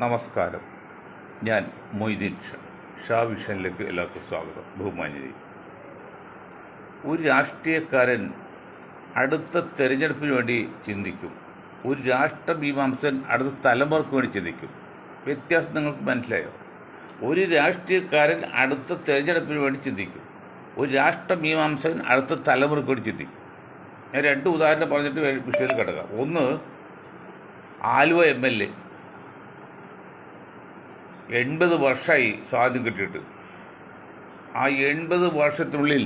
നമസ്കാരം. ഞാൻ മൊയ്തീൻ ഷാ വിഷനിലേക്ക് എല്ലാവർക്കും സ്വാഗതം. ബഹുമാന്യരെ, ഒരു രാഷ്ട്രീയക്കാരൻ അടുത്ത തെരഞ്ഞെടുപ്പിന് വേണ്ടി ചിന്തിക്കും, ഒരു രാഷ്ട്രമീമാംസകൻ അടുത്ത തലമുറയ്ക്ക് വേണ്ടി ചിന്തിക്കും. വ്യത്യാസം നിങ്ങൾക്ക് മനസ്സിലായോ? ഒരു രാഷ്ട്രീയക്കാരൻ അടുത്ത തെരഞ്ഞെടുപ്പിന് വേണ്ടി ചിന്തിക്കും, ഒരു രാഷ്ട്രമീമാംസകൻ അടുത്ത തലമുറയ്ക്ക് വേണ്ടി ചിന്തിക്കും. ഞാൻ രണ്ട് ഉദാഹരണം പറഞ്ഞിട്ട് വിഷയത്തിൽ കിടക്കാം. ഒന്ന്, ആലുവ MLA 80 വർഷമായി സ്വാധീനം കിട്ടിയിട്ട്. ആ 80 വർഷത്തിനുള്ളിൽ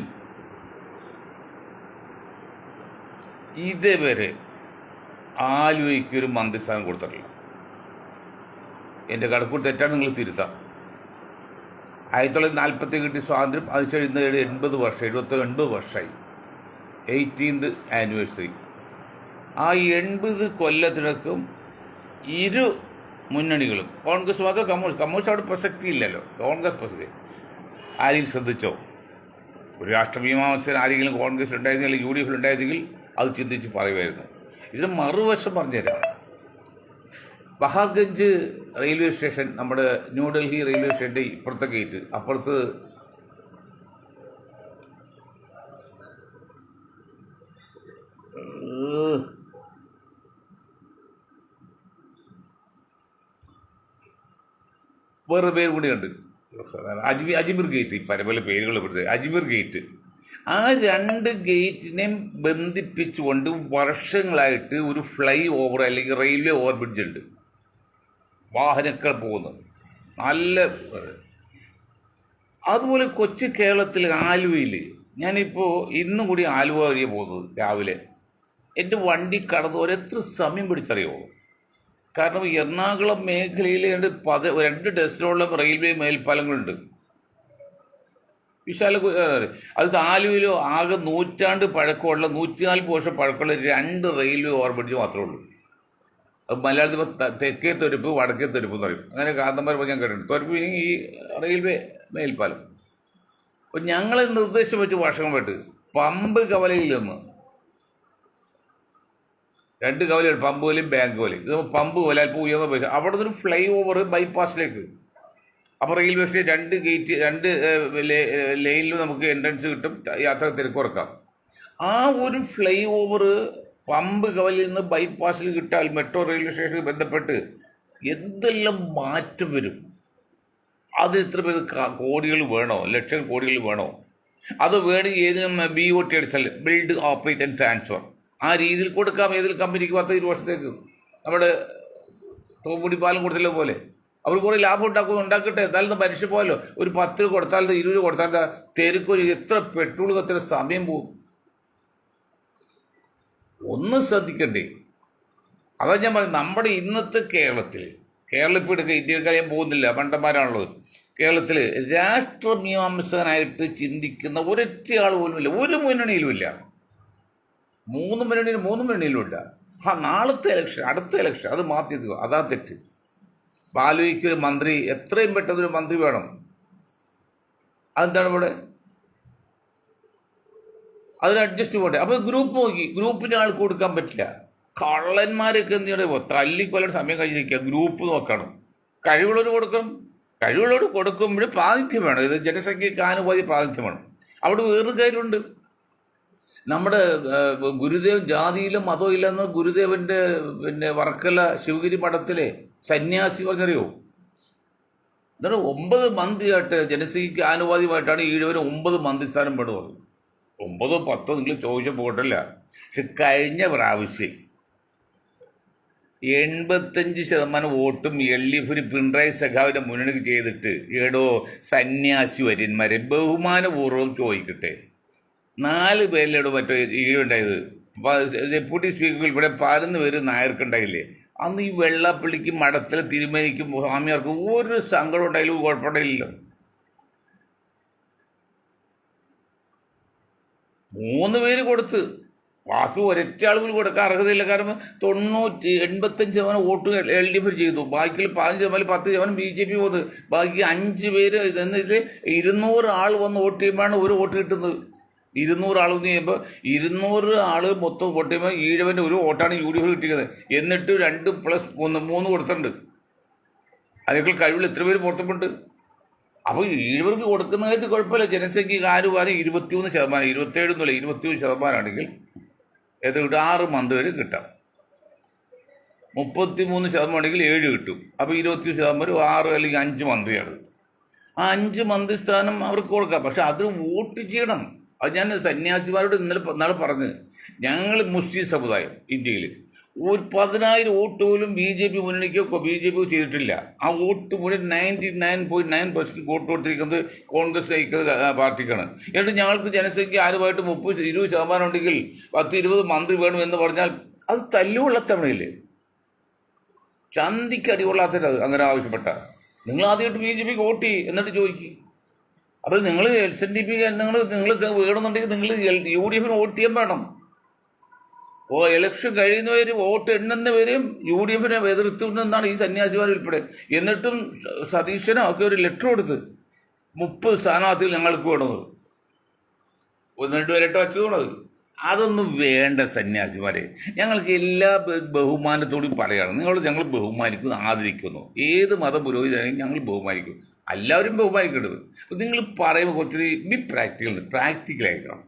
ഇതേവരെ ആലുവയ്ക്ക് ഒരു മന്ത്രിസ്ഥാനം കൊടുത്തിട്ടില്ല. എൻ്റെ കണക്കൂർ തെറ്റാണ്, നിങ്ങൾ തിരുത്താം. 1940 കിട്ടിയ സ്വാതന്ത്ര്യം, അത് കഴിഞ്ഞ 80 വർഷം, 80 വർഷമായി. 18th anniversary. ആ 80 കൊല്ലത്തിനൊക്കെ ഇരു മുന്നണികളും, കോൺഗ്രസ് മാത്രം, കമ്മ്യൂണിസ്റ്റ് അവിടെ പ്രസക്തി ഇല്ലല്ലോ. കോൺഗ്രസ് പ്രസക്തി ആരെങ്കിലും ശ്രദ്ധിച്ചോ? ഒരു രാഷ്ട്രമീമാംസകൻ ആരെങ്കിലും കോൺഗ്രസ് ഉണ്ടായിരുന്നെങ്കിൽ, അല്ലെങ്കിൽ UDF ഉണ്ടായിരുന്നെങ്കിൽ അത് ചിന്തിച്ച് പറയുമായിരുന്നു. ഇതിന് മറുവശം പറഞ്ഞുതരാം. ബഹാഗഞ്ച് റെയിൽവേ സ്റ്റേഷൻ, നമ്മുടെ ന്യൂഡൽഹി റെയിൽവേ സ്റ്റേഷൻ്റെ ഇപ്പുറത്തെ ഗേറ്റ്, അപ്പുറത്ത് വേറെ പേര് കൂടി ഉണ്ട്, അജ്മീർ ഗേറ്റ്. പല പല പേരുകൾ പെടുത്തത്. അജ്മീർ ഗേറ്റ്. ആ രണ്ട് ഗേറ്റിനെയും ബന്ധിപ്പിച്ചുകൊണ്ട് വർഷങ്ങളായിട്ട് ഒരു ഫ്ലൈ ഓവർ അല്ലെങ്കിൽ റെയിൽവേ ഓവർ ബ്രിഡ്ജ് ഉണ്ട്, വാഹനങ്ങൾ പോകുന്നത്. നല്ല അതുപോലെ കൊച്ചു കേരളത്തിൽ ആലുവയിൽ, ഞാനിപ്പോൾ ഇന്നും കൂടി ആലുവ വഴിയാണ് പോകുന്നത്. രാവിലെ എൻ്റെ വണ്ടി കടന്നു വരെ എത്ര സമയം പിടിച്ചറിയുമോ? കാരണം എറണാകുളം മേഖലയിൽ 2 ഡസനോളം റെയിൽവേ മേൽപ്പാലങ്ങളുണ്ട്. വിശാല അത് ആലുവയിലോ ആകെ 100 ആണ്ട് പഴക്കമുള്ള, 140 വർഷം പഴക്കമുള്ള 2 റെയിൽവേ ഓവർ ബ്രിഡ്ജ് മാത്രമേ ഉള്ളൂ. അത് മലയാളത്തിൽ തെക്കേ തുരുപ്പ്, വടക്കേ തുരുപ്പ് എന്ന് പറയും. അങ്ങനെ കാന്തന്മാർ ഞാൻ കേട്ടിട്ടുണ്ട്. തുരുപ്പ് ഈ റെയിൽവേ മേൽപ്പാലം. അപ്പോൾ ഞങ്ങൾ നിർദ്ദേശം വെച്ച് വർഷങ്ങളായിട്ട് പമ്പ് കവലയിൽ നിന്ന് 2 കവലയുണ്ട്, പമ്പ് കവലയും ബാങ്ക് കവലയും. ഇത് പമ്പ് കവല അല്പം ഉയർന്ന പൈസ. അവിടെ നിന്നൊരു ഫ്ലൈ ഓവർ ബൈപ്പാസിലേക്ക്. അപ്പോൾ റെയിൽവേ സ്റ്റേഷൻ 2 ഗേറ്റ്, 2 ലൈനിലും നമുക്ക് എൻട്രൻസ് കിട്ടും, യാത്ര തിരക്ക് കുറക്കാം. ആ ഒരു ഫ്ലൈ ഓവർ പമ്പ് കവലയിൽ നിന്ന് ബൈപ്പാസിൽ കിട്ടാൽ മെട്രോ റെയിൽവേ സ്റ്റേഷനിൽ ബന്ധപ്പെട്ട് എന്തെല്ലാം മാറ്റം വരും. അത് എത്ര പേര് കോടികൾ വേണോ, ലക്ഷം കോടികൾ വേണോ? അത് വേണമെങ്കിൽ ഏതിനും BOT അടിച്ചാൽ ബിൽഡ്, ഓപ്പറേറ്റ് ആൻഡ് ട്രാൻസ്ഫർ ആ രീതിയിൽ കൊടുക്കാം. ഏതെങ്കിലും കമ്പനിക്ക് 10-20 വർഷത്തേക്ക്. നമ്മുടെ തോമ്പുടി പാലം കൊടുത്തില്ല പോലെ അവർ കുറേ ലാഭം ഉണ്ടാക്കട്ടെ. എന്നാലും മനുഷ്യ പോയല്ലോ. ഒരു 10 കൊടുത്താൽ, 20 കൊടുത്താൽ തെരുക്കൊരു എത്ര പെട്രോൾ കത്തിയ സമയം പോകും. ഒന്ന് ശ്രദ്ധിക്കണ്ടേ? അതാ ഞാൻ പറയുന്നത്. നമ്മുടെ ഇന്നത്തെ കേരളം ഇപ്പോൾ എടുക്കുക, ഇന്ത്യക്കാരെ ഞാൻ പോകുന്നില്ല, മണ്ടന്മാരാണുള്ളത്. കേരളത്തിൽ രാഷ്ട്രമീമാംസകനായിട്ട് ചിന്തിക്കുന്ന ഒരൊറ്റ ആൾ പോലും ഇല്ല, ഒരു മുന്നണിയിലും ഇല്ല. 3 മുന്നണിയിലും ഇല്ല. നാളത്തെ ഇലക്ഷൻ, അടുത്ത ഇലക്ഷൻ അത് മാറ്റി, അതാ തെറ്റ്. ആലുവയ്ക്ക് ഒരു മന്ത്രി, എത്രയും പെട്ടെന്നൊരു മന്ത്രി വേണം. അതെന്താണ് ഇവിടെ? അതൊരു അഡ്ജസ്റ്റ് പോട്ടെ. അപ്പോൾ ഗ്രൂപ്പ് നോക്കി, ഗ്രൂപ്പിന് ആൾക്ക് കൊടുക്കാൻ പറ്റില്ല. കള്ളന്മാരൊക്കെ എന്ത് ചെയ്യണോ, തല്ലിക്കൊല്ലാൻ സമയം കഴിഞ്ഞിരിക്കുക. ഗ്രൂപ്പ് നോക്കണം, കഴിവുള്ളവർ കൊടുക്കണം. കഴിവുള്ളവർ കൊടുക്കുമ്പോൾ പ്രാതിനിധ്യം വേണം. ഇത് ജനസംഖ്യക്ക് ആനുപാതി പ്രാതിനിധ്യം വേണം. അവിടെ വേറൊരു കാര്യമുണ്ട്. നമ്മുടെ ഗുരുദേവൻ ജാതിയിലും മതവും ഇല്ലെന്ന് ഗുരുദേവൻ്റെ വർക്കല ശിവഗിരി മഠത്തിലെ സന്യാസി പറഞ്ഞറിയോ? എന്നിട്ട് 9 മന്ത്രിയായിട്ട് ജനസംഖ്യക്ക് ആനുപാതികമായിട്ടാണ് ഈഴവന് 9 മന്ത്രിസ്ഥാനം പെടുന്നത്. 9 10 നിങ്ങൾ ചോദിച്ച പോകട്ടില്ല. പക്ഷെ കഴിഞ്ഞ പ്രാവശ്യം 85% വോട്ടും LDF പിണറായി സഖാവിൻ്റെ മുന്നണിക്ക് ചെയ്തിട്ട് ഏടോ സന്യാസി വര്യന്മാരെ ബഹുമാനപൂർവ്വം ചോദിക്കട്ടെ, 4 പേരിലേടോ മറ്റോ ഈഴുണ്ടായത്. ഡെപ്യൂട്ടി സ്പീക്കർ ഇവിടെ 11 പേര് നായർക്കുണ്ടായില്ലേ? അന്ന് ഈ വെള്ളാപ്പള്ളിക്ക്, മഠത്തിലെ തിരുമേനിക്കും സ്വാമിയാർക്കും ഒരു സങ്കടം ഉണ്ടായാലും കുഴപ്പമുണ്ടായില്ലല്ലോ. 3 പേര് കൊടുത്ത് വാസ്തു ഒരൊറ്റ ആൾ പോലും കൊടുക്കാൻ അർഹതയില്ല. കാരണം 85% വോട്ട് LDF ചെയ്തു. ബാക്കി 15% 10% BJP പോകുന്നത്. ബാക്കി 5 പേര് ഇതിൽ 200 ആൾ വന്ന് വോട്ട് ചെയ്യുമ്പോഴാണ് ഒരു വോട്ട് കിട്ടുന്നത്. 200 ആളെന്ന് ചെയ്യുമ്പോൾ 200 ആള് മൊത്തം വോട്ട് ചെയ്യുമ്പോൾ ഈഴവൻ്റെ ഒരു വോട്ടാണ് UDF കിട്ടിയത്. എന്നിട്ട് 2+1 കൊടുത്തിട്ടുണ്ട്. അതിനേക്കാൾ കഴിവുള്ള എത്ര പേര് പുറത്തുണ്ട്. അപ്പോൾ ഈഴവർക്ക് കൊടുക്കുന്നതിന് കുഴപ്പമില്ല. ജനസംഖ്യക്ക് ആനുപാതം 23%, 27 23% എത്ര കിട്ടും? 6 മന്ത്രി വരെ കിട്ടാം. 33% ആണെങ്കിൽ 7 കിട്ടും. അപ്പോൾ 21% 6 അല്ലെങ്കിൽ 5 മന്ത്രിയാണ്. ആ 5 മന്ത്രിസ്ഥാനം അവർക്ക് കൊടുക്കാം. പക്ഷെ അത് വോട്ട് ചെയ്യണം. അത് ഞാൻ സന്യാസിമാരോട് നാളെ പറഞ്ഞ്, ഞങ്ങൾ മുസ്ലിം സമുദായം ഇന്ത്യയിൽ ഒരു 10,000 വോട്ട് പോലും BJP മുന്നണിക്കോ BJP ചെയ്തിട്ടില്ല. ആ വോട്ട് മുഴുവൻ 99.9% വോട്ട് കൊടുത്തിരിക്കുന്നത് കോൺഗ്രസ് നയിക്കുന്ന പാർട്ടിക്കാണ്. എന്നിട്ട് ഞങ്ങൾക്ക് ജനസംഖ്യ ആരുമായിട്ട് 30-20% ഉണ്ടെങ്കിൽ 10-20 മന്ത്രി വേണം എന്ന് പറഞ്ഞാൽ അത് തല്ലുകൊള്ള തവണയില്ലേ? ചന്തിക്ക് അടികൊള്ളാത്തത് അങ്ങനെ ആവശ്യപ്പെട്ട. നിങ്ങൾ ആദ്യമായിട്ട് BJPക്ക് വോട്ട് ചെയ്യും, എന്നിട്ട് ചോദിക്കും. അപ്പോൾ നിങ്ങൾ SNDP നിങ്ങൾ വേണമെന്നുണ്ടെങ്കിൽ നിങ്ങൾ UDFന് വോട്ട് ചെയ്യാൻ വേണം. ഇലക്ഷൻ കഴിയുന്നവർ വോട്ട് എണ്ണുന്നവരും UDFനെ എതിർത്തുന്നാണ് ഈ സന്യാസിമാർ ഉൾപ്പെടെ. എന്നിട്ടും സതീശനോ ഒക്കെ ഒരു ലെറ്റർ കൊടുത്ത് 30 സ്ഥാനാർത്ഥികൾ ഞങ്ങൾക്ക് വേണമെന്ന് 1-2 പേരിട്ട് വച്ചതുകൊണ്ടത്. അതൊന്നും വേണ്ട സന്യാസിമാരെ. ഞങ്ങൾക്ക് എല്ലാ ബഹുമാനത്തോടും പറയണം, ഞങ്ങൾ ബഹുമാനിക്കുന്നു, ആദരിക്കുന്നു. ഏത് മതപുരോഹിതനെയും ഞങ്ങൾ ബഹുമാനിക്കും. എല്ലാവരും ബഹുമാനിക്കേണ്ടത്. നിങ്ങൾ പറയുമ്പോൾ കുറച്ചൊരു പ്രാക്ടിക്കലായിരിക്കണം.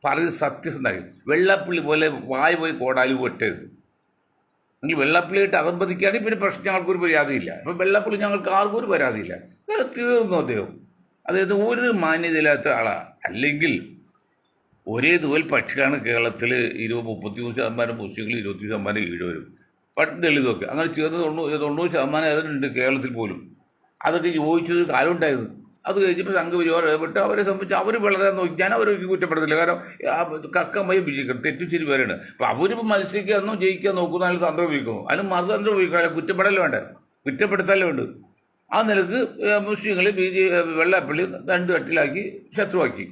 പറഞ്ഞ് സത്യസന്ധമായി. വെള്ളാപ്പള്ളി പോലെ വായ പോയി കോടാലി വെട്ടരുത്. നിങ്ങൾ വെള്ളാപ്പള്ളിയായിട്ട് അതമ്പതിക്കുകയാണെങ്കിൽ പിന്നെ പ്രശ്നം ഞങ്ങൾക്കൊരു പരാതിയില്ല. അപ്പം വെള്ളാപ്പള്ളി ഞങ്ങൾക്ക് ആർക്കും ഒരു പരാതിയില്ല. അങ്ങനെ തീർന്നു അദ്ദേഹം. അതായത് ഒരു മാന്യതയില്ലാത്ത ആളാണ്. അല്ലെങ്കിൽ ഒരേ തൂവൽ പക്ഷിയാണ് കേരളത്തിൽ 33% മുസ്ലിങ്ങൾ, 20% ഈഴവരും. ദളിതൊക്കെ അങ്ങനെ ചേർന്ന് 90% അതിനുണ്ട് കേരളത്തിൽ പോലും. അതൊക്കെ യോജിച്ചൊരു കാലം ഉണ്ടായിരുന്നു. അത് കഴിഞ്ഞപ്പോൾ സംഘപരിവാരം ഇടപെട്ട് അവരെ സംബന്ധിച്ച് അവർ വളരാൻ നോക്കി. ഞാൻ അവരൊക്കെ കുറ്റപ്പെടുത്തില്ല. കാരണം കക്കമയം വിജയിക്കണം, തെറ്റും ശരി വരെയാണ്. അപ്പം അവരിപ്പോൾ മത്സരിക്കാന്നോ ജയിക്കാൻ നോക്കുന്ന അതിൽ തന്ത്രം ഉപയോഗിക്കുന്നു. അതിന് മറുതന്ത്രം ഉപയോഗിക്കണം. കുറ്റപ്പെടൽ വേണ്ട, കുറ്റപ്പെടുത്തല്ലേ വേണ്ട. ആ നിലക്ക് മുസ്ലിങ്ങളെ വെള്ളാപ്പള്ളി 2 തട്ടിലാക്കി ശത്രുവാക്കി.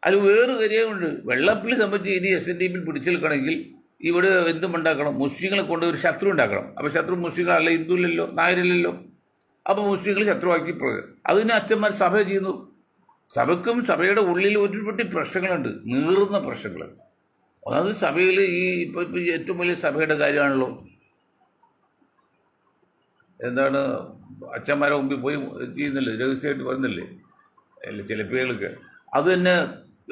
അത് വേറെ കാര്യമുണ്ട്. വെള്ളാപ്പള്ളി സംബന്ധിച്ച് ഇനി SNDP പിടിച്ചെടുക്കണമെങ്കിൽ ഇവിടെ എന്തും ഉണ്ടാക്കണം, മുസ്ലിങ്ങളെ കൊണ്ട് ഒരു ശത്രു ഉണ്ടാക്കണം. അപ്പോൾ ശത്രു മുസ്ലിങ്ങളല്ല, ഹിന്ദുവില്ലല്ലോ, നായരില്ലല്ലോ. അപ്പോൾ മുസ്ലിങ്ങൾ ശത്രുവാക്കി അതിന് അച്ഛന്മാർ സഭ ചെയ്യുന്നു. സഭയ്ക്കും സഭയുടെ ഉള്ളിൽ ഒരുപറ്റി പ്രശ്നങ്ങളുണ്ട്, നീറുന്ന പ്രശ്നങ്ങൾ. അതായത് സഭയിൽ ഇപ്പോൾ ഏറ്റവും വലിയ സഭയുടെ കാര്യമാണല്ലോ, എന്താണ് അച്ഛന്മാരെ മുമ്പിൽ പോയി ചെയ്യുന്നില്ലേ, രഹസ്യമായിട്ട് പറയുന്നില്ലേ അല്ല ചില പേരുകൾക്ക്. അത് തന്നെ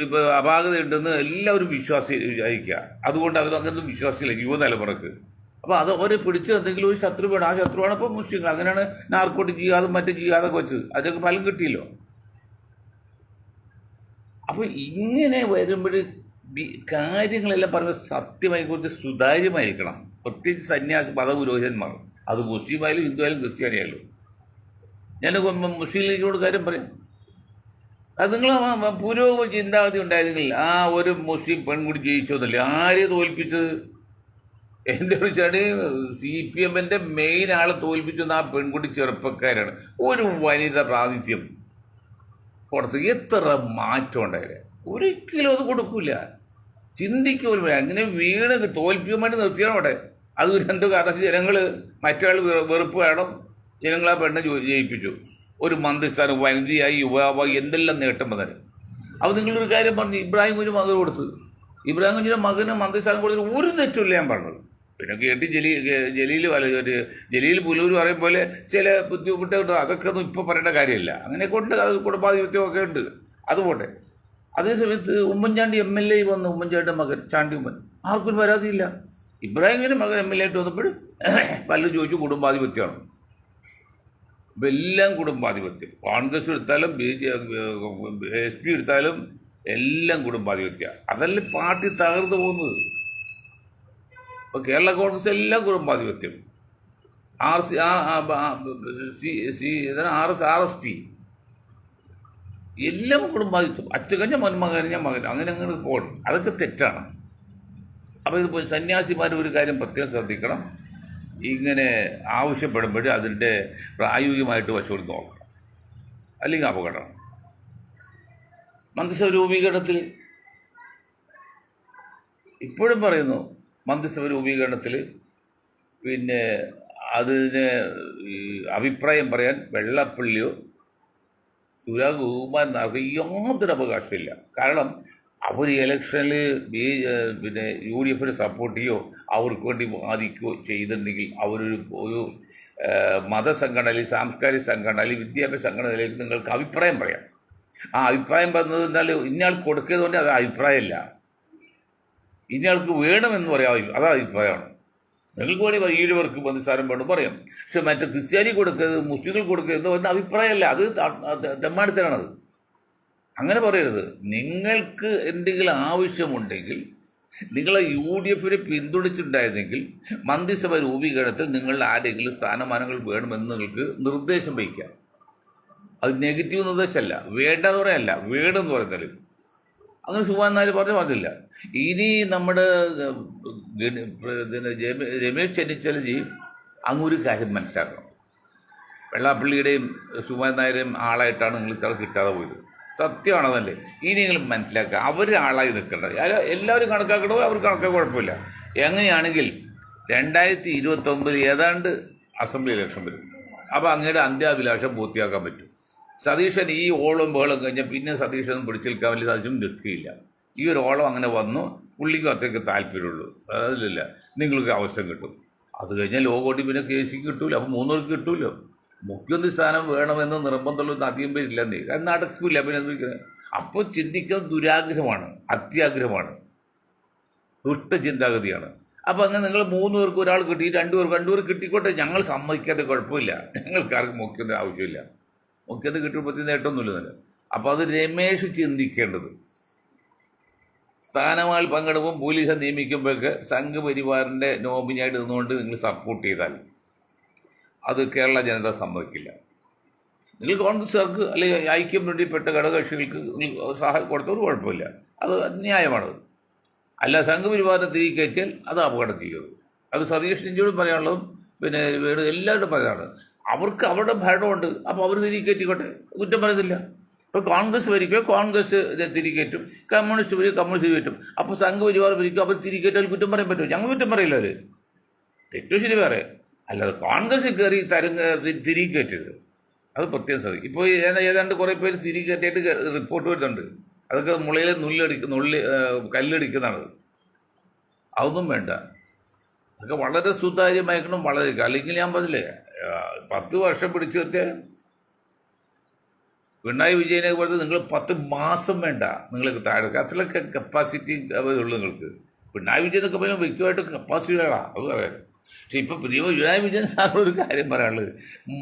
ഇപ്പോൾ അപാകത ഉണ്ടെന്ന് എല്ലാവരും വിചാരിക്കുക. അതുകൊണ്ട് അതിലൊന്നും വിശ്വാസിയില്ല യുവതലമുറക്ക്. അപ്പോൾ അത് അവരെ പിടിച്ച് എന്തെങ്കിലും ഒരു ശത്രു വേണം. ആ ശത്രുവാണ് ഇപ്പോൾ മുസ്ലിങ്ങൾ. അങ്ങനെയാണ് നാർക്കോട്ടിക് ജിഹാദും മറ്റു ജിഹാദൊക്കെ വെച്ചത്. അതൊക്കെ ഫലം കിട്ടിയല്ലോ. അപ്പോൾ ഇങ്ങനെ വരുമ്പോൾ കാര്യങ്ങളെല്ലാം പറയുമ്പോൾ സത്യമായി കുറിച്ച് സുതാര്യമായിരിക്കണം. പ്രത്യേകിച്ച് സന്യാസി മതപുരോഹിതന്മാർ, അത് മുസ്ലിം ആയാലും ഹിന്ദു ആയാലും ക്രിസ്ത്യാനിയായാലും. ഞാൻ മുസ്ലിം ലീഗിനോട് കാര്യം പറയാം. അത് നിങ്ങൾ പുരോഗമന ചിന്താഗതി ഉണ്ടായിരുന്നെങ്കിൽ ആ ഒരു മുസ്ലിം പെൺകുടി ജയിച്ചോന്നല്ലേ, ആരെ തോൽപ്പിച്ചത്? എൻ്റെ ഒരു ചടി CPMൻ്റെ മെയിൻ ആളെ തോൽപ്പിച്ചെന്ന് ആ പെൺകുട്ടി ചെറുപ്പക്കാരാണ്. ഒരു വനിത പ്രാതിനിധ്യം കൊടുത്ത് എത്ര മാറ്റം ഉണ്ടായത്? ഒരിക്കലും അത് കൊടുക്കില്ല, ചിന്തിക്കുമല്ലോ. അങ്ങനെ വീണ് തോൽപ്പിക്കാൻ വേണ്ടി നിർത്തിയാണ് അവിടെ. അത് എന്തോ കാരണം ജനങ്ങൾ മറ്റൊരാൾ വെറുപ്പ് വേണം, ജനങ്ങളാ പെണ്ണെ ജയിപ്പിച്ചു. ഒരു മന്ത്രിസ്ഥാനം വനിതയായി യുവാവായി എന്തെല്ലാം നേട്ടം വന്നത്. അപ്പോൾ നിങ്ങളൊരു കാര്യം പറഞ്ഞു, ഇബ്രാഹിം കുഞ്ഞ് മകൻ കൊടുത്ത്, ഇബ്രാഹിം കുഞ്ഞിൻ്റെ മകന് മന്ത്രിസ്ഥാനം കൊടുത്തിട്ട് ഒരു തെറ്റുമില്ല ഞാൻ പറഞ്ഞത്. പിന്നെ കേട്ടി ജലീൽ പുലൂർ പറയും പോലെ ചില ബുദ്ധിമുട്ടുണ്ട്. അതൊക്കെ ഒന്നും ഇപ്പോൾ പറയേണ്ട കാര്യമില്ല. അങ്ങനെ കൊണ്ട് അത് കുടുംബാധിപത്യമൊക്കെ ഉണ്ട്, അതുപോട്ടെ. അതേസമയത്ത് ഉമ്മൻചാണ്ടി MLA വന്നു, ഉമ്മൻചാണ്ടിയുടെ മകൻ ചാണ്ടി ഉമ്മൻ, ആർക്കും പരാതിയില്ല. ഇബ്രാഹിമിൻ്റെ മകൻ MLA ആയിട്ട് വന്നപ്പോൾ പലരും ചോദിച്ചു കുടുംബാധിപത്യമാണ്. ഇപ്പം എല്ലാം കുടുംബാധിപത്യം. കോൺഗ്രസ് എടുത്താലും SP എടുത്താലും എല്ലാം കുടുംബാധിപത്യമാണ്. അതല്ലേ പാർട്ടി തകർന്നു പോകുന്നത്. ഇപ്പോൾ കേരള കോൺഗ്രസ് എല്ലാം കുടുംബാധിപത്യം. RSP എല്ലാം കുടുംബാധിപത്യം. അച്ഛകഞ്ഞ മകൻ അങ്ങനെ പോകണം. അതൊക്കെ തെറ്റാണ്. അപ്പോൾ ഇത് സന്യാസിമാർ ഒരു കാര്യം പ്രത്യേകം ശ്രദ്ധിക്കണം. ഇങ്ങനെ ആവശ്യപ്പെടുമ്പോൾ അതിൻ്റെ പ്രായോഗികമായിട്ട് വശം നോക്കണം, അല്ലെങ്കിൽ അപകടമാണ്. മന്ത്രിസഭ രൂപീകരണത്തിൽ ഇപ്പോഴും പറയുന്നു, മന്ത്രിസഭ രൂപീകരണത്തിൽ പിന്നെ അതിന് അഭിപ്രായം പറയാൻ വെള്ളാപ്പള്ളിയോ സുരാഗ് ബഹുമാനാർക്കോ യാതൊരു അവകാശമില്ല. കാരണം അവർ ഇലക്ഷനിൽ പിന്നെ UDF സപ്പോർട്ട് ചെയ്യുകയോ അവർക്ക് വേണ്ടി വാദിക്കുകയോ ചെയ്തിട്ടുണ്ടെങ്കിൽ ഒരു മതസംഘടനയിൽ, സാംസ്കാരിക സംഘടന അല്ലെങ്കിൽ വിദ്യാഭ്യാസ സംഘടനയിലേക്ക് നിങ്ങൾക്ക് അഭിപ്രായം പറയാം. ആ അഭിപ്രായം പറഞ്ഞത് എന്നാൽ ഇന്നയാൾ കൊടുക്കുന്നതുകൊണ്ട് അത് അഭിപ്രായമല്ല, ഇന്നയാൾക്ക് വേണമെന്ന് പറയാം, അത് അഭിപ്രായമാണ്. നിങ്ങൾക്ക് വേണ്ടി ഈഴവർക്ക് പഞ്ചസാരം വേണം പറയാം, പക്ഷെ മറ്റേ ക്രിസ്ത്യാനി കൊടുക്കരുത്, മുസ്ലിങ്ങൾ കൊടുക്കരുത് എന്ന അഭിപ്രായമല്ല, അത് തെമ്മാടിത്തരാണത്. അങ്ങനെ പറയരുത്. നിങ്ങൾക്ക് എന്തെങ്കിലും ആവശ്യമുണ്ടെങ്കിൽ നിങ്ങളെ UDF പിന്തുണച്ചിട്ടുണ്ടായിരുന്നെങ്കിൽ മന്ത്രിസഭ രൂപീകരണത്തിൽ നിങ്ങളുടെ ആരെങ്കിലും സ്ഥാനമാനങ്ങൾ വേണമെന്ന് നിങ്ങൾക്ക് നിർദ്ദേശം വയ്ക്കാം. അത് നെഗറ്റീവ് നിർദ്ദേശമല്ല, വേണ്ടെന്ന് പറയാനല്ല, വേണമെന്ന് പറയുന്നത്. അങ്ങനെ സുഭാൻ നായർ പറഞ്ഞില്ല. ഇനി നമ്മുടെ രമേശ് ചെന്നിത്തലജി അങ്ങൊരു കാര്യം മനസ്സിലാക്കണം. വെള്ളാപ്പള്ളിയുടെയും സുഭാൻ നായരുടെയും ആളായിട്ടാണ് നിങ്ങൾ ഇത്ര കിട്ടാതെ പോയത്. സത്യമാണതല്ലേ? ഇനിയെങ്കിലും മനസ്സിലാക്കുക, അവർ ആളായി നിൽക്കേണ്ടത്. എല്ലാവരും കണക്കാക്കണോ, അവർ കണക്കാക്കാൻ കുഴപ്പമില്ല. എങ്ങനെയാണെങ്കിൽ 2029 ഏതാണ്ട് അസംബ്ലി ഇലക്ഷൻ വരും. അപ്പോൾ അങ്ങയുടെ അന്ത്യാഭിലാഷം പൂർത്തിയാക്കാൻ പറ്റും. സതീശൻ ഈ ഓളം ബഹളം കഴിഞ്ഞാൽ പിന്നെ സതീശൻ പിടിച്ചു നിൽക്കാൻ വലിയ സാധിച്ചും നിൽക്കുകയില്ല. ഈ ഒരു ഓളം അങ്ങനെ വന്നു, പുള്ളിക്കും അത്രയ്ക്ക് താല്പര്യമുള്ളൂ. അതിലില്ല, നിങ്ങൾക്ക് അവസരം കിട്ടും. അത് കഴിഞ്ഞാൽ ലോകോട്ടി പിന്നെ കേസിക്ക് കിട്ടൂല, അപ്പോൾ 3 പേർക്ക് കിട്ടൂല്ലോ. മുഖ്യമന്ത്രി സ്ഥാനം വേണമെന്ന് നിർബന്ധമുള്ള അധികം പേരില്ലെന്നേ, അത് നടക്കില്ല. പിന്നെ അപ്പോൾ ചിന്തിക്കുന്നത് ദുരാഗ്രഹമാണ്, അത്യാഗ്രഹമാണ്, ദുഷ്ടചിന്താഗതിയാണ്. അപ്പോൾ അങ്ങനെ നിങ്ങൾ 3 പേർക്ക് ഒരാൾ കിട്ടി, 2 പേർ കിട്ടിക്കോട്ടെ, ഞങ്ങൾ സമ്മതിക്കാതെ കുഴപ്പമില്ല, ഞങ്ങൾക്ക് ആർക്കും മുഖ്യമന്ത്രി ആവശ്യമില്ല, മുഖ്യമന്ത്രി കിട്ടുമ്പോഴത്തെ നേട്ടമൊന്നുമില്ല. അപ്പോൾ അത് രമേശ് ചിന്തിക്കേണ്ടത്. സ്ഥാനമാൽ പങ്കെടുക്കുമ്പോൾ പോലീസെ നിയമിക്കുമ്പോഴൊക്കെ സംഘപരിവാറിൻ്റെ നോമിനിയായിട്ട് നിന്നുകൊണ്ട് നിങ്ങൾ സപ്പോർട്ട് ചെയ്താൽ അത് കേരള ജനത സമ്മതിക്കില്ല. നിങ്ങൾ കോൺഗ്രസ്സുകാർക്ക് അല്ലെങ്കിൽ ഐക്യം വേണ്ടിപ്പെട്ട ഘടകകക്ഷികൾക്ക് നിങ്ങൾ സഹായം കൊടുത്തവർ കുഴപ്പമില്ല, അത് ന്യായമാണത്. അല്ല സംഘപരിവാറിനെ തിരികെ കയറ്റിയാൽ അത് അപകടം ചെയ്യുന്നത്. അത് സതീഷിനോടും പറയാനുള്ളതും പിന്നെ എല്ലാവരും പറയാനുള്ളത്. അവർക്ക് അവരുടെ ഭരണമുണ്ട്, അപ്പോൾ അവർ തിരികെ കയറ്റിക്കോട്ടെ, കുറ്റം പറയുന്നില്ല. ഇപ്പോൾ കോൺഗ്രസ് ഭരിക്കുക, കോൺഗ്രസ് തിരികെ കയറ്റും, കമ്മ്യൂണിസ്റ്റ് ഭരിക്കും, കമ്മ്യൂണിസ്റ്റ് കയറ്റും. അപ്പോൾ സംഘപരിവാർ ഭരിക്കും, അവർ തിരികെ കയറ്റാൽ കുറ്റം പറയാൻ പറ്റും? ഞങ്ങൾ കുറ്റം പറയില്ല. അവർ തെറ്റു ശരി വേറെ, അല്ലാതെ കോൺഗ്രസ് കയറി തിരികെ കയറ്റരുത്, അത് പ്രത്യേകം സാധിക്കും. ഇപ്പോൾ ഏതാണ്ട് കുറേ പേര് തിരികെ കയറ്റിയിട്ട് റിപ്പോർട്ട് വരുന്നുണ്ട്. അതൊക്കെ മുളയിലെ കല്ലടിക്കുന്നതാണ്. അതൊന്നും വേണ്ട. അതൊക്കെ വളരെ സുതാര്യമായിരിക്കണം, വളരെ. അല്ലെങ്കിൽ ഞാൻ പറഞ്ഞില്ലേ, 10 വർഷം പിടിച്ചു വെച്ച പിണറായി വിജയനെ പോലത്തെ നിങ്ങൾ 10 മാസം വേണ്ട നിങ്ങൾക്ക് താഴെ, അത്രയൊക്കെ കപ്പാസിറ്റി ഉള്ളൂ നിങ്ങൾക്ക്. പിണറായി വിജയൻ എന്നൊക്കെ പറയുമ്പോൾ വ്യക്തിമായിട്ട് കപ്പാസിറ്റി വേണം, അത് പറയാം. പക്ഷെ ഇപ്പം പിണറായി വിജയൻ സാറിനോട് ഒരു കാര്യം പറയാനുള്ളത്,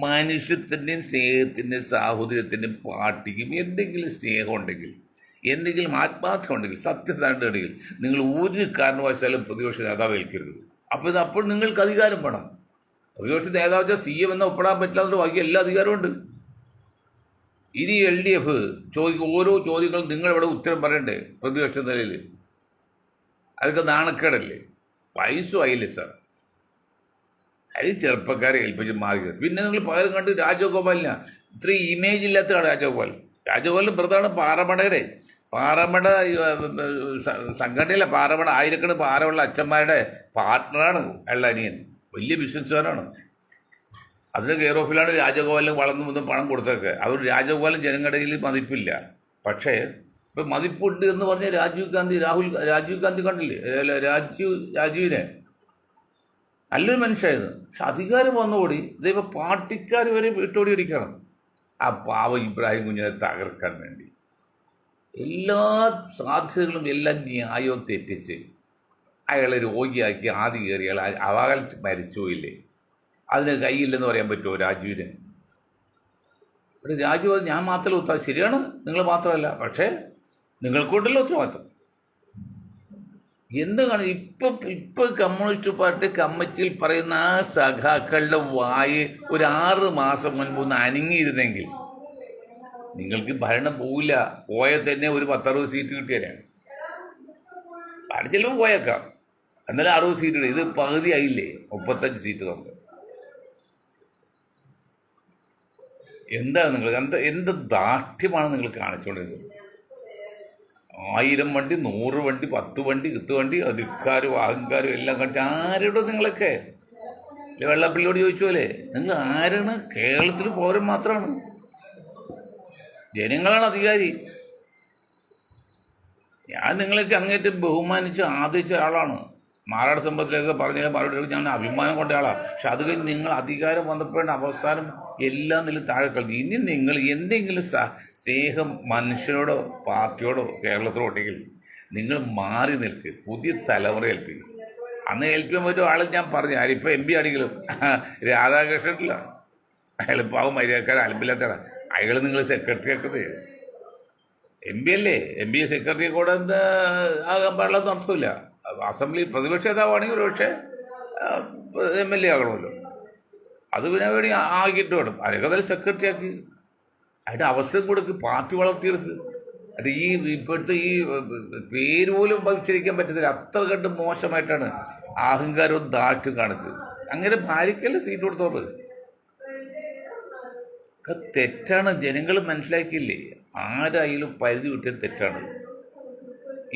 മനുഷ്യത്തിൻ്റെയും സ്നേഹത്തിൻ്റെയും സാഹോദര്യത്തിൻ്റെയും പാർട്ടിക്കും എന്തെങ്കിലും സ്നേഹം ഉണ്ടെങ്കിൽ, എന്തെങ്കിലും ആത്മാർത്ഥം ഉണ്ടെങ്കിൽ, സത്യസന്ധത ഉണ്ടെങ്കിൽ നിങ്ങൾ ഒരു കാരണവശാലും പ്രതിപക്ഷ നേതാവ് ഏൽക്കരുത്. അപ്പോൾ നിങ്ങൾക്ക് അധികാരം വേണം. പ്രതിപക്ഷ നേതാവ് CM എന്ന ഒപ്പിടാൻ പറ്റില്ലാത്ത ബാക്കി എല്ലാ അധികാരവും ഉണ്ട്. ഇനി LDF ഓരോ ചോദ്യങ്ങളും നിങ്ങളിവിടെ ഉത്തരം പറയണ്ടേ പ്രതിപക്ഷ നിലയിൽ? അതൊക്കെ നാണക്കേടല്ലേ? വയസ്സുമായില്ലേ സാർ? അതിൽ ചെറുപ്പക്കാരെ ഏൽപ്പിച്ച് മാറി. പിന്നെ നിങ്ങൾ പകരം കണ്ട് രാജഗോപാലിനാ, ഇത്രയും ഇമേജ് ഇല്ലാത്തതാണ് രാജഗോപാൽ. രാജഗോപാലിന് ബ്രദറാണ് പാറമട സംഘടനയിലെ പാറമട ആയിരക്കണക്കിന് പാറമുള്ള അച്ഛന്മാരുടെ പാർട്ട്ണറാണ് അയാളുടെ അനിയൻ, വലിയ ബിസിനസ്സുകാരാണ്. അതിന് കെയർ ഓഫിലാണ് രാജഗോപാലിന് വളർന്നു വന്ന് പണം കൊടുത്തൊക്കെ. അതുകൊണ്ട് രാജഗോപാലൻ ജനങ്ങളുടെ മതിപ്പില്ല. പക്ഷേ ഇപ്പം മതിപ്പുണ്ട് എന്ന് പറഞ്ഞ രാജീവ് ഗാന്ധി കണ്ടില്ലേ? രാജീവിനെ നല്ലൊരു മനുഷ്യനായിരുന്നു. പക്ഷെ അധികാരം വന്നുകൂടി ഇതേപ്പോൾ പാർട്ടിക്കാർ വരെ വീട്ടോടി അടിക്കണം ആ പാവ ഇബ്രാഹിം കുഞ്ഞിനെ തകർക്കാൻ വേണ്ടി. എല്ലാ സാധ്യതകളും എല്ലാം ന്യായവും തെറ്റിച്ച് അയാളെ രോഗിയാക്കി ആദ്യം കയറി അയാൾ അവാകൽ മരിച്ചുപോയില്ലേ? അതിന് കൈയില്ലെന്ന് പറയാൻ പറ്റുമോ രാജുവിന്? ഇവിടെ രാജു അത് ഞാൻ മാത്രമല്ല ഉത്തരവാദിത്തം. ശരിയാണ്, നിങ്ങൾ മാത്രമല്ല, പക്ഷേ നിങ്ങൾക്കുണ്ടല്ലോ ഉത്തരവാദിത്തം. എന്താണ് ഇപ്പം കമ്മ്യൂണിസ്റ്റ് പാർട്ടി കമ്മിറ്റിയിൽ പറയുന്ന ആ സഖാക്കളുടെ വായി ഒരു 6 മാസം മുൻപ് ഒന്ന് അനങ്ങിയിരുന്നെങ്കിൽ നിങ്ങൾക്ക് ഭരണം പോവില്ല. പോയാൽ തന്നെ ഒരു 10-60 സീറ്റ് കിട്ടിയാലാണ്. അത് ചിലപ്പോൾ പോയേക്കാം, എന്നാലും 60 സീറ്റ് കിട്ടും. ഇത് പകുതിയായില്ലേ, 35 സീറ്റ് നമുക്ക്. എന്താണ് നിങ്ങൾ എന്ത് ദാർഢ്യമാണ് നിങ്ങൾ കാണിച്ചുകൊണ്ടിരുന്നത്? 1000 വണ്ടി, 100 വണ്ടി, 10 വണ്ടി, 10 വണ്ടി, അധികാരും അഹങ്കാരും എല്ലാം കാണിച്ച് ആരോടോ നിങ്ങളൊക്കെ വെള്ളപ്പള്ളിയോട് ചോദിച്ചോലെ, നിങ്ങൾ ആരാണ്? കേരളത്തിൽ പൗരൻ മാത്രമാണ്, ജനങ്ങളാണ് അധികാരി. ഞാൻ നിങ്ങളൊക്കെ അങ്ങേറ്റ് ബഹുമാനിച്ച് ആദരിച്ച ഒരാളാണ്. മാറാട് സമ്പത്തിലൊക്കെ പറഞ്ഞാൽ മറുപടി ഞാൻ അഭിമാനം കൊണ്ട ആളാണ്. പക്ഷെ അത് കഴിഞ്ഞ് നിങ്ങൾ അധികാരം വന്നപ്പോഴാണ് അവസാനം എല്ലാം നില താഴെ കളഞ്ഞു. ഇനി നിങ്ങൾ എന്തെങ്കിലും സ്നേഹം മനുഷ്യരോടോ പാർട്ടിയോടോ കേരളത്തിലോ ഉണ്ടെങ്കിൽ നിങ്ങൾ മാറി നിൽക്ക്, പുതിയ തലമുറ ഏൽപ്പിക്കും. അന്ന് ഏൽപ്പിക്കാൻ പറ്റും ആളെ ഞാൻ പറഞ്ഞു. ആരിപ്പോൾ എം പി ആണെങ്കിലും രാധാകൃഷ്ണനില്ല, അയാൾ പാവം മര്യാദക്കാരൻ അലമ്പില്ലാത്തതാണ്. അയാൾ നിങ്ങൾ സെക്രട്ടറി ആക്കുന്നത് എം പി അല്ലേ. എം പി സെക്രട്ടറി കൂടെ എന്താ ആകാൻ പാടില്ലെന്ന് അർത്ഥമില്ല. അസംബ്ലി പ്രതിപക്ഷ നേതാവാണെങ്കിൽ ഒരു പക്ഷേ MLA ആകണമല്ലോ. അത് പിന്നെ വേണ്ടി ആക്കിയിട്ട് വേണം. അതൊക്കെ തന്നെ സെക്രട്ടറി ആക്കി അതിൻ്റെ അവസരം കൊടുക്ക്, പാർട്ടി വളർത്തിയെടുക്ക്. അത് ഈ ഇപ്പോഴത്തെ ഈ പേര് പോലും ഉച്ചരിക്കാൻ പറ്റത്തില്ല, അത്ര കണ്ട് മോശമായിട്ടാണ് അഹങ്കാരവും ദാഷ്ട്യം കാണിച്ചത്. അങ്ങനെ ഭാര്യയ്ക്കല്ലേ സീറ്റ് കൊടുത്തോറ്. തെറ്റാണ്, ജനങ്ങൾ മനസ്സിലാക്കിയില്ലേ. ആരായാലും പരിധി വിട്ടിയ തെറ്റാണ്.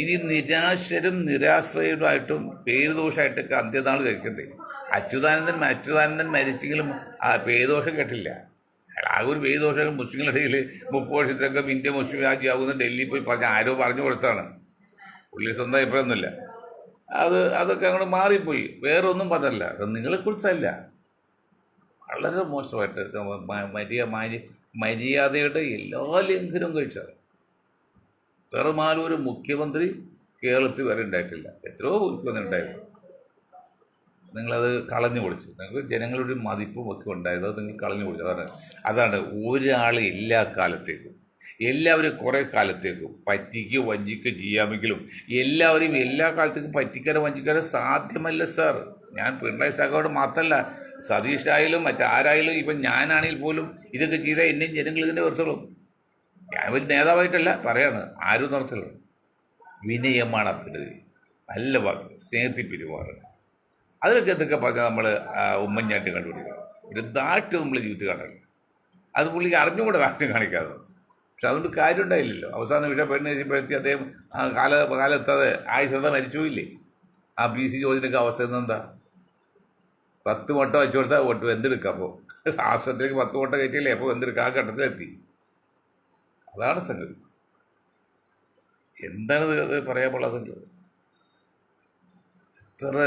ഇനി നിരാശരും നിരാശ്രയരുമായിട്ടും പേരുദോഷമായിട്ടൊക്കെ അന്ത്യനാൾ കഴിക്കണ്ടേ. അച്യുതാനന്ദൻ മരിച്ചെങ്കിലും ആ പേരുദോഷം കേട്ടില്ല. ആകെ ഒരു പേരുദോഷം മുസ്ലിങ്ങളുടെ ഇടയിൽ 30 വർഷത്തേക്ക് ഇന്ത്യ മുസ്ലിം രാജ്യമാകുന്ന ഡൽഹിയിൽ പോയി പറഞ്ഞ ആരോ പറഞ്ഞു കൊടുത്താണ്. പുള്ളി സ്വന്തം അഭിപ്രായമൊന്നുമില്ല. അതൊക്കെ അങ്ങോട്ട് മാറിപ്പോയി. വേറെ ഒന്നും പറഞ്ഞല്ല, നിങ്ങളെക്കുറിച്ചല്ല. വളരെ മോശമായിട്ട് മര്യാദയുടെ എല്ലാ ലംഘനവും കഴിച്ചത്. തെറുമാലൂർ മുഖ്യമന്ത്രി കേരളത്തിൽ വരെ ഉണ്ടായിട്ടില്ല. എത്രയോ മുഖ്യമന്ത്രി ഉണ്ടായിരുന്നു. നിങ്ങളത് കളഞ്ഞു പൊളിച്ചു. നിങ്ങൾക്ക് ജനങ്ങളുടെ മതിപ്പും ഒക്കെ ഉണ്ടായത് നിങ്ങൾ കളഞ്ഞു പൊളിച്ചു. അതാണ് ഒരാൾ എല്ലാ കാലത്തേക്കും, എല്ലാവരും കുറേ കാലത്തേക്കും പറ്റിക്കുകയോ വഞ്ചിക്കുകയോ ചെയ്യാമെങ്കിലും എല്ലാവരെയും എല്ലാ കാലത്തേക്കും പറ്റിക്കാനോ വഞ്ചിക്കാനോ സാധ്യമല്ല സാർ. ഞാൻ പിണറായി സഖാവോട് മാത്രമല്ല, സതീഷായാലും മറ്റാരായാലും ഇപ്പം ഞാനാണെങ്കിൽ പോലും ഇതൊക്കെ ചെയ്താൽ എന്നെയും ജനങ്ങൾ ഇതിൻ്റെ വർഷങ്ങളും. ഞാൻ വലിയ നേതാവായിട്ടല്ല പറയാണ്, ആരും നടത്തുള്ളൂ. വിനയമാണ് അപ്പിടുന്നത്, നല്ല വാക്ക്, സ്നേഹത്തിൽ പെരുമാറുക. അതിലൊക്കെ എന്തൊക്കെ പറഞ്ഞാൽ നമ്മൾ ഉമ്മൻചാണ്ടി കണ്ടുപിടിക്കണം. ഒരു ദാഷ്ട്യം നമ്മൾ ജീവിതത്തിൽ കാണണം. അത് പുള്ളിക്ക് അറിഞ്ഞുകൂടെ ദാഷ്ട്യം കാണിക്കാതെ. പക്ഷെ അതുകൊണ്ട് കാര്യം ഉണ്ടായില്ലല്ലോ. അവസാന നിമിഷം പെണ്ണ് കഴിച്ചപ്പോഴെത്തി അദ്ദേഹം കാലത്താതെ ആയിഷത മരിച്ചുപോയില്ലേ. ആ PC ചോദ്യത്തിനൊക്കെ അവസ്ഥ എന്താ? 10 മുട്ട വെച്ചു കൊടുത്താൽ വെന്തെടുക്കാം. അപ്പോൾ ആശ്രമത്തിലേക്ക് 10 മുട്ട കയറ്റിയില്ലേ, അപ്പോൾ വെന്തെടുക്കുക. ആ ഘട്ടത്തിലെത്തി. അതാണ് സംഗതി. എന്താണ് പറയാൻ പാടുള്ളത്? എത്ര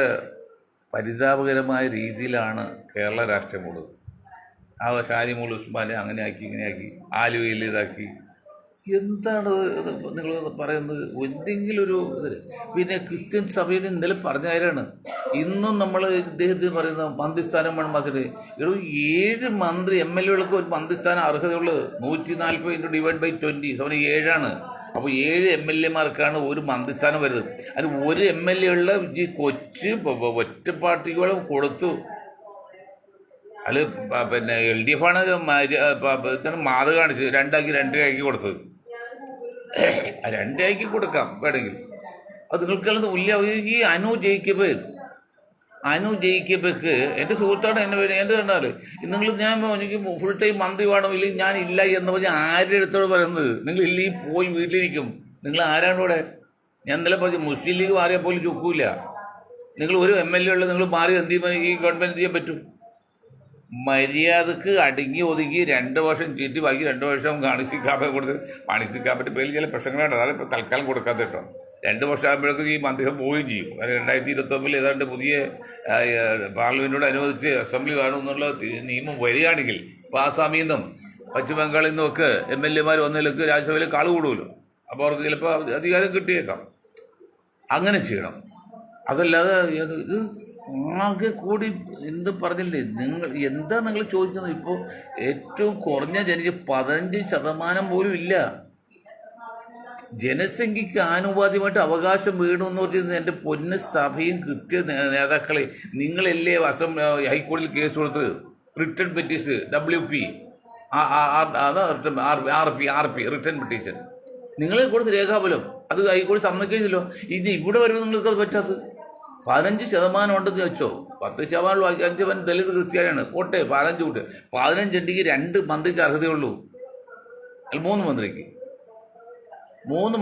പരിതാപകരമായ രീതിയിലാണ് കേരള രാഷ്ട്രീയം ഉള്ളത്. ആ ഷാനിമോൾ ഉസ്മാനെ അങ്ങനെ ആക്കി ഇങ്ങനെ ആക്കി, ആലുവയിൽ ഇതാക്കി. എന്താണ് നിങ്ങൾ പറയുന്നത്? എന്തെങ്കിലും ഒരു പിന്നെ ക്രിസ്ത്യൻ സഭയിൽ ഇന്നലെ പറഞ്ഞ കാര്യമാണ്. ഇന്നും നമ്മൾ ഇദ്ദേഹത്തിന് പറയുന്ന മന്ത്രിസ്ഥാനം വേണം. അതിന് 7 മന്ത്രി MLA-കൾക്ക് ഒരു മന്ത്രിസ്ഥാനം അർഹതയുള്ളത്. 140 × 20/20 7ആണ്. അപ്പോൾ 7 MLA-മാർക്കാണ് ഒരു മന്ത്രിസ്ഥാനം വരുന്നത്. അതിന് ഒരു MLA ഉള്ള ഈ കൊച്ച് ഒറ്റപ്പാർട്ടികളും കൊടുത്തു. അത് പിന്നെ LDF ആണ് മാത കാണിച്ചത്. 2 കൊടുത്തത്. 2 കൊടുക്കാം വേണമെങ്കിൽ. അത് നിങ്ങൾക്കെല്ലാം ഇല്ല. ഈ അനു ജയിക്കബക്ക് എൻ്റെ സുഹൃത്താണ്. എൻ്റെ കണ്ടാൽ നിങ്ങൾ ഞാൻ എനിക്ക് ഫുൾ ടൈം മന്ത്രി വേണം, ഇല്ലെങ്കിൽ ഞാൻ ഇല്ല എന്ന് പറഞ്ഞാൽ ആരുടെ അടുത്തോട് പറയുന്നത്? നിങ്ങൾ ഇല്ലെങ്കിൽ പോയി വീട്ടിലിരിക്കും. നിങ്ങൾ ആരാണ് ഇവിടെ? ഞാൻ ഇന്നലെ പറഞ്ഞു, മുസ്ലിം ലീഗ് മാറിയാൽ പോലും ചുക്കൂല. നിങ്ങൾ ഒരു MLA ഉള്ള നിങ്ങൾ മാറി എന്ത് ചെയ്യാൻ ഈ ഗവൺമെൻറ് ചെയ്യാൻ പറ്റും? മര്യാദക്ക് അടങ്ങി ഒതുങ്ങി 2 വർഷം ചീറ്റി ബാക്കി 2 വർഷം കാണിച്ചിക്കാപ്പ കൊടുത്ത്. കാണിച്ചിക്കാപ്പൻ്റെ പേരിൽ ചില പ്രശ്നങ്ങളുണ്ട്. അതാണ് ഇപ്പോൾ തൽക്കാലം കൊടുക്കാത്ത കേട്ടോ. 2 വർഷം ആകുമ്പോഴേക്കും ഈ മന്ത്രിസഭ പോവുകയും ചെയ്യും. 2029 ഏതാണ്ട് പുതിയ പാർലമെൻറ്റിനോട് അനുവദിച്ച് അസംബ്ലി വേണമെന്നുള്ള നിയമം വരികയാണെങ്കിൽ ഇപ്പോൾ ആസാമിൽ നിന്നും പശ്ചിമ ബംഗാളിൽ നിന്നും ഒക്കെ MLA-മാർ വന്നതിലേക്ക് രാജ്യസഭയിലേക്ക് ആൾ കൂടുമല്ലോ. അപ്പോൾ അവർക്ക് ചിലപ്പോൾ അധികാരം കിട്ടിയേക്കാം. അങ്ങനെ ചെയ്യണം. അതല്ലാതെ ഇത് ആകെ കൂടി എന്ത് പറഞ്ഞില്ലേ നിങ്ങൾ? എന്താ നിങ്ങൾ ചോദിക്കുന്നത്? ഇപ്പോൾ ഏറ്റവും കുറഞ്ഞ ജനിച്ച് 15% പോലും ഇല്ല. ജനസംഖ്യക്ക് ആനുപാതികമായിട്ട് അവകാശം വീണമെന്ന് പറഞ്ഞത് എൻ്റെ പൊന്ന സഭയും കൃത്യ നേതാക്കളെ, നിങ്ങളല്ലേ ഹൈക്കോടതിയിൽ കേസ് കൊടുത്തത്? റിട്ടേൺ പെറ്റീഷൻ WP അതാ RP റിട്ടേൺ പെറ്റീഷൻ നിങ്ങളെ കൊടുത്ത് രേഖാബലം. അത് ഹൈക്കോടതി സമ്മതിക്കുന്നില്ലോ. ഇത് ഇവിടെ വരുമ്പോൾ നിങ്ങൾക്കത് പറ്റാത്തത്. 15% ഉണ്ടെന്ന് വെച്ചോ. 10% 5 ദളിത് ക്രിസ്ത്യാനിയാണ്. പോട്ടെ 15 കൂട്ട്. 15 ഉണ്ടെങ്കിൽ 2 മന്ത്രിക്ക് അർഹതയുള്ളൂ. അല്ല 3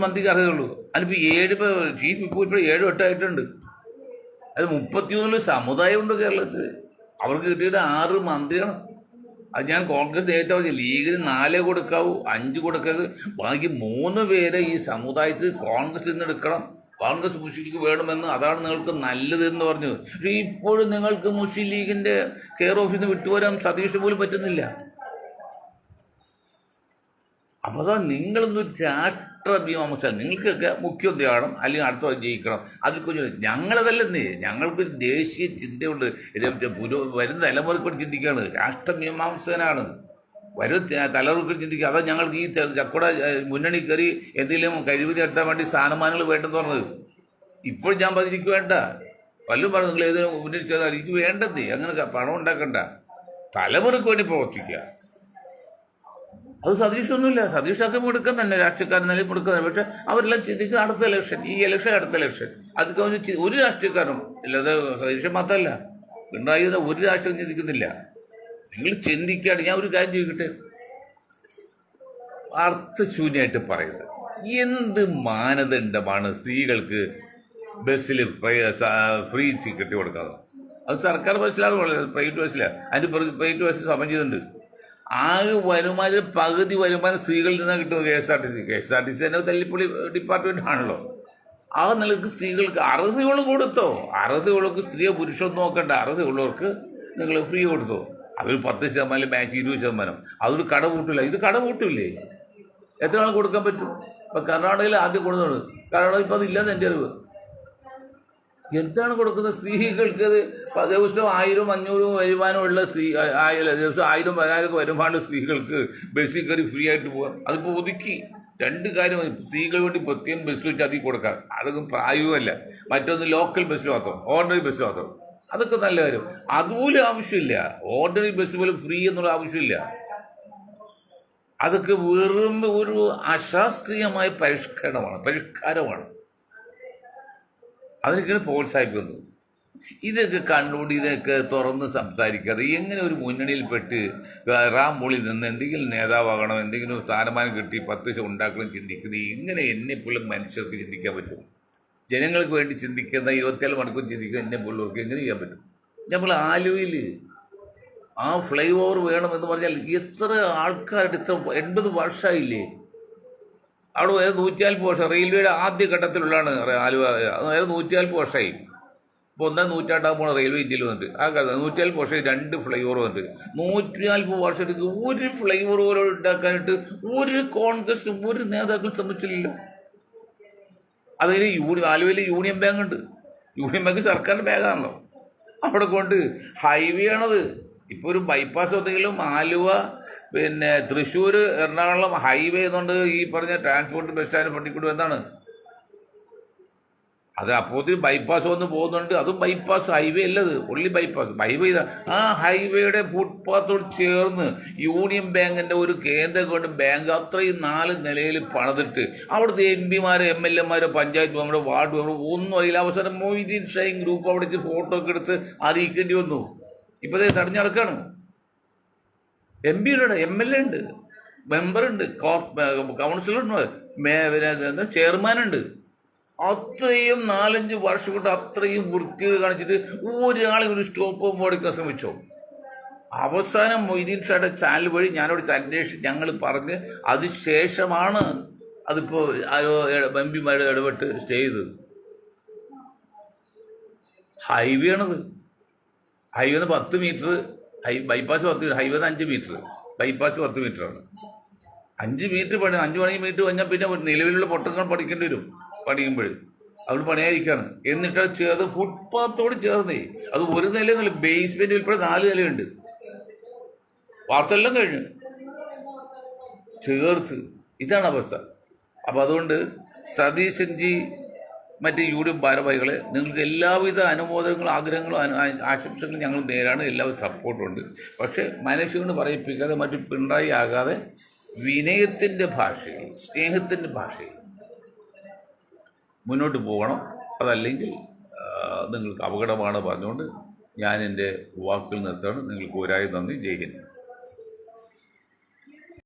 മന്ത്രിക്ക് അർഹതയുള്ളൂ. അതിപ്പോൾ 7 ചീഫ് ഇപ്പോൾ 7 8 ആയിട്ടുണ്ട്. അത് 31 സമുദായമുണ്ട് കേരളത്തിൽ. അവർക്ക് കിട്ടിയിട്ട് 6 മന്ത്രിയാണ്. അത് ഞാൻ കോൺഗ്രസ് നേരത്തെ പറഞ്ഞു, ലീഗിന് 4 കൊടുക്കാവൂ, 5 കൊടുക്കരുത്. ബാക്കി 3 പേരെ ഈ സമുദായത്തിൽ കോൺഗ്രസിൽ നിന്ന് എടുക്കണം, കോൺഗ്രസ് മുസ്ലിം ലീഗ് വേണമെന്ന്, അതാണ് നിങ്ങൾക്ക് നല്ലതെന്ന് പറഞ്ഞു. പക്ഷേ ഇപ്പോഴും നിങ്ങൾക്ക് മുസ്ലിം ലീഗിൻ്റെ കെയർ ഓഫിൽ നിന്ന് വിട്ടുവരാൻ സതീഷിന് പോലും പറ്റുന്നില്ല. അപ്പോൾ അതാ നിങ്ങളൊന്നൊരു രാഷ്ട്രമീമാംസ, നിങ്ങൾക്കൊക്കെ മുഖ്യമന്ത്രിയാവണം അല്ലെങ്കിൽ അടുത്ത ജയിക്കണം, അതിൽ കുഞ്ഞു ഞങ്ങളതല്ലെന്നേ. ഞങ്ങൾക്കൊരു ദേശീയ ചിന്തയുണ്ട്, വരുന്ന തലമുറയ്ക്കൂടെ ചിന്തിക്കുകയാണ്, രാഷ്ട്രമീമാംസകനാണ്, വരുന്ന തലമുറയ്ക്കൂടെ ചിന്തിക്കുക. അതാ ഞങ്ങൾക്ക് ഈ ചക്കുട മുന്നണി കയറി എന്തെങ്കിലും കഴിവ് നേടാൻ വേണ്ടി സ്ഥാനമാനങ്ങൾ വേണ്ടെന്ന് പറഞ്ഞത്. ഇപ്പോൾ ഞാൻ എനിക്ക് വേണ്ട, പലരും പറഞ്ഞു നിങ്ങൾ ഏത് മുന്നണി ചെയ്താൽ എനിക്ക് വേണ്ടതേ, അങ്ങനെ പണം ഉണ്ടാക്കണ്ട, തലമുറയ്ക്ക് വേണ്ടി പ്രവർത്തിക്കുക. അത് സതീഷൊന്നുമില്ല, സതീഷൊക്കെ മുടുക്കാൻ തന്നെ, രാഷ്ട്രീയക്കാരൻ നിലയിൽ മുടുക്കുന്നത്. പക്ഷെ അവരെല്ലാം ചിന്തിക്കുന്ന അടുത്ത ഇലക്ഷൻ, ഈ ഇലക്ഷൻ അടുത്ത ഇലക്ഷൻ, അതൊക്കെ ഒരു രാഷ്ട്രീയക്കാരും അല്ലാതെ സതീഷൻ മാത്രമല്ല, പിണറായി ഒരു രാഷ്ട്രീയം ചിന്തിക്കുന്നില്ല. നിങ്ങൾ ചിന്തിക്കുകയാണ്. ഞാൻ ഒരു കാര്യം ചോദിക്കട്ടെ, അർത്ഥശൂന്യമായിട്ട് പറയുന്നത്, എന്ത് മാനദണ്ഡമാണ് സ്ത്രീകൾക്ക് ബസ്സിൽ ഫ്രീ ടിക്കറ്റ് കൊടുക്കാതെ? അത് സർക്കാർ ബസ്സിലാണ്, പ്രൈവറ്റ് ബസ്സിലാണ്. അതിൻ്റെ പ്രൈവറ്റ് ബസ്സിൽ സമരം ചെയ്തിട്ടുണ്ട്. ആകെ വരുമാനം പകുതി വരുമാനം സ്ത്രീകളിൽ നിന്നാണ് കിട്ടുന്നത്. KSRTC തന്നെ തല്ലിപ്പൊളി ഡിപ്പാർട്ട്മെന്റ് ആണല്ലോ. ആ നിലക്ക് സ്ത്രീകൾക്ക് അർഹതയോളം കൊടുത്തോ, അർഹതയുള്ളവർക്ക് സ്ത്രീയോ പുരുഷമൊന്നും നോക്കണ്ട, അർഹതയുള്ളവർക്ക് നിങ്ങൾ ഫ്രീ കൊടുത്തോ. അതൊരു 10% മാച്ച് 20%, അതൊരു കട കൂട്ടില്ല. ഇത് കട കൂട്ടില്ലേ? എത്ര നാൾ കൊടുക്കാൻ പറ്റും? ഇപ്പം കർണാടകയിൽ ആദ്യം കൊടുക്കുന്നത്, കർണാടക ഇപ്പം അതില്ലാന്ന് എൻ്റെ അറിവ്. എന്താണ് കൊടുക്കുന്നത് സ്ത്രീകൾക്ക്? ദിവസം 1000-500 വരുമാനമുള്ള ദിവസം 1000-1000 വരുമാനമുള്ള സ്ത്രീകൾക്ക് ബസ്സിൽ കയറി ഫ്രീ ആയിട്ട് പോകാം. അതിപ്പോൾ ഒതുക്കി 2 കാര്യം സ്ത്രീകൾ വേണ്ടി പ്രത്യേകം ബസ്സിൽ വെച്ച് അതിൽ കൊടുക്കാം. അതൊക്കെ പ്രായവുമല്ല. മറ്റൊന്ന് ലോക്കൽ ബസ്സിൽ മാത്രം, ഓർഡിനറി ബസ്സിൽ മാത്രം, അതൊക്കെ നല്ല കാര്യം. അതുപോലും ആവശ്യമില്ല. ഓർഡിനറി ബസ് പോലും ഫ്രീ എന്നുള്ള ആവശ്യമില്ല. അതൊക്കെ വെറും ഒരു അശാസ്ത്രീയമായ പരിഷ്കാരമാണ്. അതിനൊക്കെയാണ് പ്രോത്സാഹിപ്പിക്കുന്നത്. ഇതൊക്കെ കണ്ടുകൊണ്ട് ഇതൊക്കെ തുറന്ന് സംസാരിക്കാതെ എങ്ങനെ ഒരു മുന്നണിയിൽപ്പെട്ട് റാമുളിൽ നിന്ന് എന്തെങ്കിലും നേതാവാകണം, എന്തെങ്കിലും സ്ഥാനമാനം കിട്ടി 10 ഉണ്ടാക്കണം ചിന്തിക്കുന്നത്, എങ്ങനെ എന്നെപ്പോലും മനുഷ്യർക്ക് ചിന്തിക്കാൻ പറ്റും? ജനങ്ങൾക്ക് വേണ്ടി ചിന്തിക്കുന്ന 24 മണിക്കൂർ ചിന്തിക്കുന്ന എന്നെപ്പോലുള്ളവർക്ക് എങ്ങനെ ചെയ്യാൻ പറ്റും? നമ്മൾ ആലുവയിൽ ആ ഫ്ലൈ ഓവർ വേണമെന്ന് പറഞ്ഞാൽ എത്ര ആൾക്കാരുടെ, ഇത്ര 80 വർഷമായില്ലേ അവിടെ? 140 വർഷം റെയിൽവേയുടെ ആദ്യ ഘട്ടത്തിലുള്ളതാണ് ആലുവ. അതായത് 140 വർഷമായി. ഇപ്പോൾ 1-ാം നൂറ്റാണ്ടാകുമ്പോൾ റെയിൽവേ ഇന്ത്യയിൽ വന്നിട്ട് ആ കാലത്ത് 140 വർഷമായി 2 ഫ്ലൈ ഓവർ വന്നിട്ട്. 140 വർഷത്തേക്ക് ഒരു ഫ്ലൈ ഓവർ പോലും ഉണ്ടാക്കാനായിട്ട് ഒരു കോൺഗ്രസും ഒരു നേതാക്കളും ശ്രമിച്ചില്ലല്ലോ. അതിന് ആലുവയിൽ യൂണിയൻ ബാങ്ക് ഉണ്ട്. യൂണിയൻ ബാങ്ക് സർക്കാരിൻ്റെ ബാങ്കാണല്ലോ. അവിടെ കൊണ്ട് ഹൈവേ ആണത്. ഇപ്പോൾ ഒരു ബൈപ്പാസ് എന്തെങ്കിലും ആലുവ തൃശ്ശൂർ എറണാകുളം ഹൈവേ എന്നുകൊണ്ട് ഈ പറഞ്ഞ ട്രാൻസ്പോർട്ട് ബസ് സ്റ്റാൻഡ് പട്ടിക്കൂടി എന്താണ് അത്? അപ്പോഴത്തേക്ക് ബൈപ്പാസ് വന്ന് പോകുന്നുണ്ട്. അതും ബൈപ്പാസ്, ഹൈവേ അല്ലത്, ഒള്ളി ബൈപ്പാസ്. ഹൈവേ ആ ഹൈവേയുടെ ഫുട്പാത്തോട് ചേർന്ന് യൂണിയൻ ബാങ്കിൻ്റെ ഒരു കേന്ദ്ര ഗവൺമെൻറ് ബാങ്ക് അത്രയും 4 നിലയിൽ പണിതിട്ട് അവിടുത്തെ MP-മാരോ MLA-മാരോ പഞ്ചായത്ത് മെമ്പറോ വാർഡ് മെമ്പറോ ഒന്നും അറിയില്ല. അവസാനം മൊയ്തീൻ ഷൈൻ ഗ്രൂപ്പ് അവിടെ ഫോട്ടോ ഒക്കെ എടുത്ത് അറിയിക്കേണ്ടി വന്നു. ഇപ്പോഴേ തടഞ്ഞു നടക്കാണ്. MP ഉണ്ട്, MLA ഉണ്ട്, മെമ്പറുണ്ട്, കൗൺസിലറുണ്ട്, ചെയർമാനുണ്ട്. അത്രയും 4-5 വർഷം കൊണ്ട് അത്രയും വൃത്തികൾ കാണിച്ചിട്ട് ഒരാളെ ഒരു സ്റ്റോപ്പ് ഓടിക്കാൻ ശ്രമിച്ചോ? അവസാനം മൊയ്തീൻ ഷായുടെ ചാനൽ വഴി ഞാനവിടെ അന്വേഷിച്ച് ഞങ്ങൾ പറഞ്ഞ് അതിനുശേഷമാണ് അതിപ്പോൾ MP-മാരുടെ ഇടപെട്ട് സ്റ്റേ ചെയ്തത്. ഹൈവേ ആണത്. ഹൈവേന്ന് 10 മീറ്റർ, ബൈപ്പാസ് 10 മീറ്റർ, ഹൈവേന്ന് 5 മീറ്റർ, ബൈപ്പാസ് 10 മീറ്ററാണ്. 5 മീറ്റർ 5 മീറ്റർ കഴിഞ്ഞാൽ പിന്നെ നിലവിലുള്ള പൊട്ടങ്ങൾ പഠിക്കേണ്ടി വരും. പണിയുമ്പോൾ അവിടെ പണിയായിരിക്കാണ്. എന്നിട്ട് അത് ചേർന്ന് ഫുട്പാത്തോട് ചേർന്നേ, അത് ഒരു നിലയൊന്നുമില്ല, ബേസ്മെന്റ് ഉൾപ്പെടെ 4 നിലയുണ്ട്. വാർത്തെല്ലാം കഴിഞ്ഞ് ചേർത്ത് ഇതാണ് അവസ്ഥ. അപ്പം അതുകൊണ്ട് സതീശൻജി മറ്റ് UDF ഭാരവാഹികളെ, നിങ്ങൾക്ക് എല്ലാവിധ അനുമോദനങ്ങളും ആഗ്രഹങ്ങളും ആശംസകളും ഞങ്ങൾ നേരാണ്. എല്ലാവരും സപ്പോർട്ടുണ്ട്. പക്ഷേ മനുഷ്യകൊണ്ട് പറയിപ്പിക്കാതെ, മറ്റു പിണറായി ആകാതെ വിനയത്തിൻ്റെ ഭാഷയിൽ, സ്നേഹത്തിൻ്റെ ഭാഷയിൽ മുന്നോട്ട് പോകണം. അതല്ലെങ്കിൽ നിങ്ങൾക്ക് അപകടമാണ് പറഞ്ഞുകൊണ്ട് ഞാൻ എൻ്റെ വാക്കുകൾ നിർത്തുകയാണ്. നിങ്ങൾക്ക് ഒരായി നന്ദി. ജയ് ഹിന്ദ്.